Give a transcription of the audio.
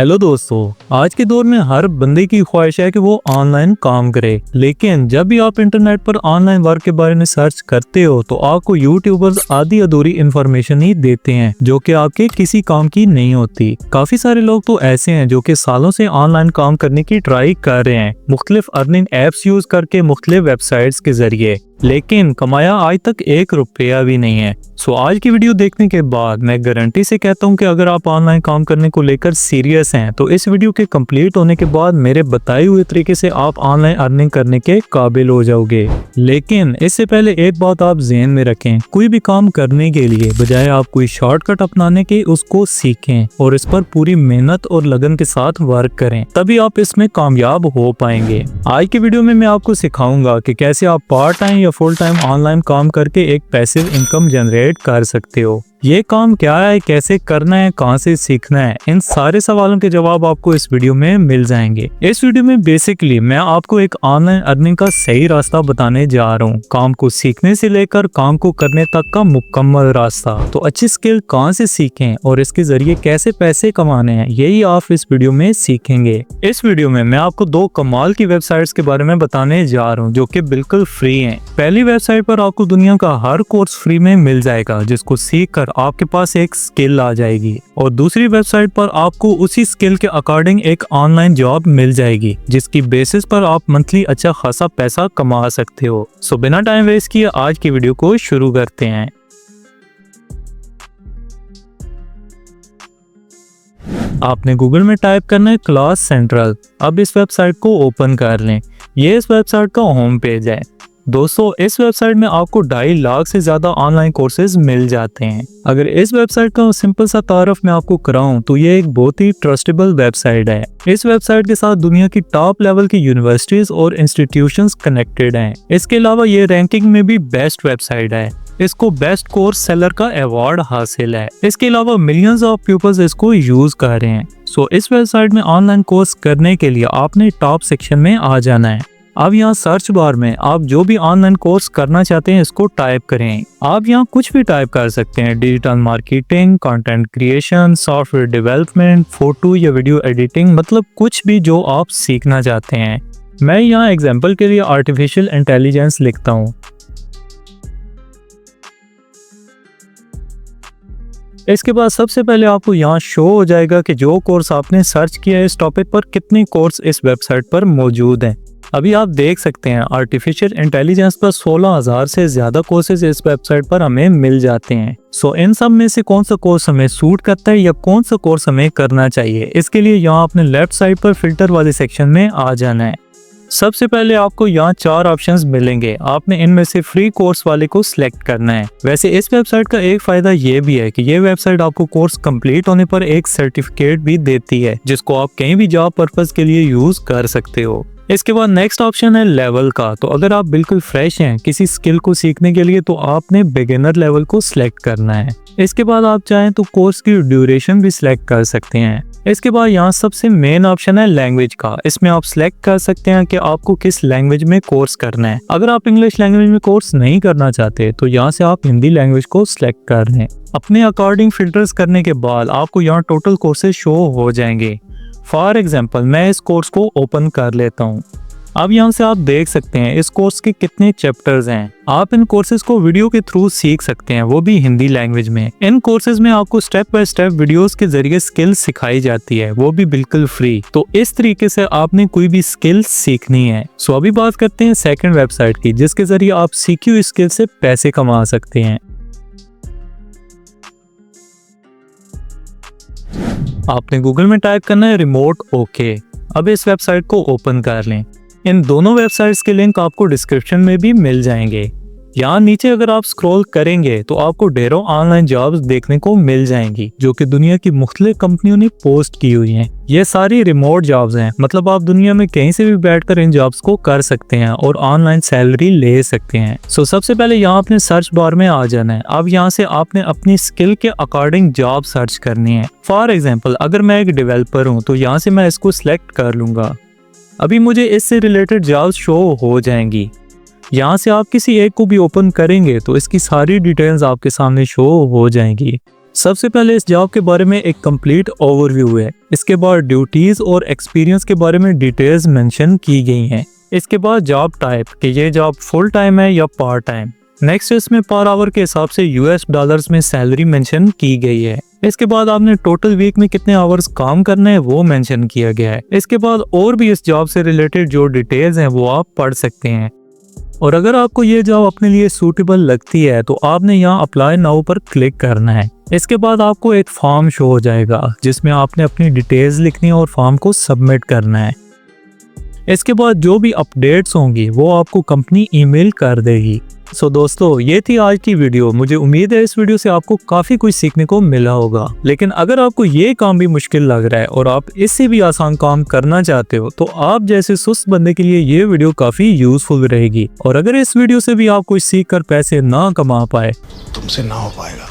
Hello दोस्तों, आज के दौर में हर बंदे की ख्वाहिश है कि वो ऑनलाइन काम करे। लेकिन जब भी आप इंटरनेट पर ऑनलाइन वर्क के बारे में सर्च करते हो तो आपको यूट्यूबर्स आधी अधूरी इंफॉर्मेशन ही देते हैं जो कि आपके किसी काम की नहीं होती। काफी सारे लोग तो ऐसे हैं जो कि सालों से ऑनलाइन काम करने की ट्राई कर रहे हैं, मुख्तलिफ अर्निंग एप्स यूज करके, मुख्तलिफ वेबसाइट्स के जरिए, लेकिन कमाया आज तक 1 रुपया भी नहीं है। सो आज की वीडियो देखने के बाद मैं गारंटी से कहता हूं कि अगर आप ऑनलाइन काम करने को लेकर सीरियस हैं तो इस वीडियो के कंप्लीट होने के बाद मेरे बताए हुए तरीके से आप ऑनलाइन अर्निंग करने के काबिल हो जाओगे। लेकिन इससे पहले एक बात आप ज़हन में रखें, कोई भी काम करने के लिए बजाय आप कोई शॉर्टकट अपनाने के उसको सीखें और इस पर पूरी मेहनत और लगन के साथ वर्क करें, तभी आप इसमें कामयाब हो पाएंगे। आज की वीडियो में मैं आपको सिखाऊंगा कि कैसे आप पार्ट टाइम या फुल टाइम ऑनलाइन काम करके एक पैसिव इनकम जनरेट कर सकते हो। ये काम क्या है, कैसे करना है, कहां से सीखना है, इन सारे सवालों के जवाब आपको इस वीडियो में मिल जाएंगे। इस वीडियो में बेसिकली मैं आपको एक ऑनलाइन अर्निंग का सही रास्ता बताने जा रहा हूँ, काम को सीखने से लेकर काम को करने तक का मुकम्मल रास्ता। तो अच्छी स्किल कहां से सीखें और इसके जरिए कैसे पैसे कमाने हैं, यही आप इस वीडियो में सीखेंगे। इस वीडियो में मैं आपको 2 कमाल की वेबसाइट्स के बारे में बताने जा रहा हूँ जो कि बिल्कुल फ्री हैं। पहली वेबसाइट पर आपको दुनिया का हर कोर्स फ्री में मिल जाएगा जिसको सीख कर आपके पास एक स्किल आ जाएगी, और दूसरी वेबसाइट पर आपको उसी स्किल के अकॉर्डिंग एक ऑनलाइन जॉब मिल जाएगी जिसकी बेसिस पर आप मंथली अच्छा खासा पैसा कमा सकते हो। सो बिना टाइम वेस्ट किए आज की वीडियो को शुरू करते हैं। आपने गूगल में टाइप करना है क्लास सेंट्रल। अब इस वेबसाइट को ओपन कर लें। ये इस वेबसाइट का होम पेज है। दोस्तों, इस वेबसाइट में आपको 2.5 लाख से ज्यादा ऑनलाइन कोर्सेज मिल जाते हैं। अगर इस वेबसाइट का सिंपल सा तारुफ मैं आपको कराऊं तो ये एक बहुत ही ट्रस्टेबल वेबसाइट है। इस वेबसाइट के साथ दुनिया की टॉप लेवल की यूनिवर्सिटीज और इंस्टीट्यूशंस कनेक्टेड हैं। इसके अलावा ये रैंकिंग में भी बेस्ट वेबसाइट है। इसको बेस्ट कोर्स सेलर का अवार्ड हासिल है। इसके अलावा मिलियंस ऑफ पीपल्स इसको यूज कर रहे हैं। सो इस वेबसाइट में ऑनलाइन कोर्स करने के लिए आपने टॉप सेक्शन में आ जाना है। अब यहाँ सर्च बार में आप जो भी ऑनलाइन कोर्स करना चाहते हैं इसको टाइप करें। आप यहाँ कुछ भी टाइप कर सकते हैं, digital marketing, content creation, software development, photo या वीडियो एडिटिंग, मतलब कुछ भी जो आप सीखना चाहते हैं। मैं यहाँ एग्जाम्पल के लिए आर्टिफिशियल इंटेलिजेंस लिखता हूँ। इसके बाद सबसे पहले आपको यहाँ शो हो जाएगा कि जो कोर्स आपने सर्च किया है इस टॉपिक पर, कितने कोर्स इस वेबसाइट पर मौजूद हैं। अभी आप देख सकते हैं आर्टिफिशियल इंटेलिजेंस पर 16,000 से ज्यादा कोर्सेज इस वेबसाइट पर हमें मिल जाते हैं। सो इन सब में से कौन सा कोर्स हमें सूट करता है या कौन सा कोर्स हमें करना चाहिए, इसके लिए यहाँ अपने लेफ्ट साइड पर फिल्टर वाले सेक्शन में आ जाना है। सबसे पहले आपको यहाँ 4 ऑप्शंस मिलेंगे। आपने इनमें से फ्री कोर्स वाले को सिलेक्ट करना है। वैसे इस वेबसाइट का एक फायदा ये भी है कि ये वेबसाइट आपको कोर्स कंप्लीट होने पर एक सर्टिफिकेट भी देती है जिसको आप कहीं भी जॉब पर्पस के लिए यूज कर सकते हो। इसके बाद नेक्स्ट ऑप्शन है लेवल का। तो अगर आप बिल्कुल फ्रेश हैं किसी स्किल को सीखने के लिए तो आपने बिगिनर लेवल को सिलेक्ट करना है। इसके बाद आप चाहें तो कोर्स की ड्यूरेशन भी सिलेक्ट कर सकते हैं। इसके बाद यहाँ सबसे मेन ऑप्शन है लैंग्वेज का। इसमें आप सिलेक्ट कर सकते हैं कि आपको किस लैंग्वेज में कोर्स करना है। अगर आप इंग्लिश लैंग्वेज में कोर्स नहीं करना चाहते तो यहाँ से आप हिंदी लैंग्वेज को सिलेक्ट कर लें। अपने अकॉर्डिंग फिल्टर्स करने के बाद आपको यहाँ टोटल कोर्सेज शो हो जाएंगे। फॉर एग्जाम्पल मैं इस कोर्स को ओपन कर लेता हूँ। अब यहाँ से आप देख सकते हैं इस कोर्स के कितने चैप्टर्स हैं। आप इन कोर्सेज को वीडियो के थ्रू सीख सकते हैं, वो भी हिंदी लैंग्वेज में। इन कोर्सेज में आपको स्टेप बाय स्टेप वीडियोस के जरिए स्किल सिखाई जाती है, वो भी बिल्कुल फ्री। तो इस तरीके से आपने कोई भी स्किल सीखनी है। सो अभी बात करते हैं सेकंड वेबसाइट की जिसके जरिए आप सीखी हुई स्किल से पैसे कमा सकते हैं। आपने गूगल में टाइप करना है रिमोट ओके। अब इस वेबसाइट को ओपन कर लें। इन दोनों वेबसाइट्स के लिंक आपको डिस्क्रिप्शन में भी मिल जाएंगे। यहाँ नीचे अगर आप स्क्रॉल करेंगे तो आपको ढेरों ऑनलाइन जॉब्स देखने को मिल जाएंगी जो कि दुनिया की मुख्तलिफ कंपनियों ने पोस्ट की हुई हैं। ये सारी रिमोट जॉब्स हैं, मतलब आप दुनिया में कहीं से भी बैठकर इन जॉब्स को कर सकते हैं और ऑनलाइन सैलरी ले सकते हैं। सो सबसे पहले यहाँ अपने सर्च बार में आ जाना है। अब यहाँ से आपने अपनी स्किल के अकॉर्डिंग जॉब सर्च करनी है। फॉर एग्जाम्पल अगर मैं एक डेवलपर हूँ तो यहाँ से मैं इसको सिलेक्ट कर लूंगा। अभी मुझे इससे रिलेटेड जॉब्स शो हो जाएंगी। यहाँ से आप किसी एक को भी ओपन करेंगे तो इसकी सारी डिटेल्स आपके सामने शो हो जाएंगी। सबसे पहले इस जॉब के बारे में एक कंप्लीट ओवरव्यू है। इसके बाद ड्यूटीज और एक्सपीरियंस के बारे में डिटेल्स मेंशन की गई हैं। इसके बाद जॉब टाइप कि ये जॉब फुल टाइम है या पार्ट टाइम। नेक्स्ट इसमें पर आवर के हिसाब से यूएस डॉलर्स में सैलरी मेंशन की गई है। इसके बाद आपने टोटल वीक में कितने आवर्स काम करने हैं वो मेंशन किया गया है। इसके बाद और भी इस जॉब से रिलेटेड जो डिटेल्स हैं वो आप पढ़ सकते हैं। और अगर आपको ये जॉब अपने लिए सूटेबल लगती है तो आपने यहाँ अप्लाई नाउ पर क्लिक करना है। इसके बाद आपको एक फॉर्म शो हो जाएगा जिसमें आपने अपनी डिटेल्स लिखनी है और फॉर्म को सबमिट करना है। इसके बाद जो भी अपडेट्स होंगी वो आपको कंपनी ईमेल कर देगी। सो दोस्तों, ये थी आज की वीडियो। मुझे उम्मीद है इस वीडियो से आपको काफ़ी कुछ सीखने को मिला होगा। लेकिन अगर आपको ये काम भी मुश्किल लग रहा है और आप इससे भी आसान काम करना चाहते हो तो आप जैसे सुस्त बंदे के लिए ये वीडियो काफ़ी यूजफुल रहेगी। और अगर इस वीडियो से भी आप कुछ सीख कर पैसे ना कमा पाए, तुमसे ना हो पाएगा।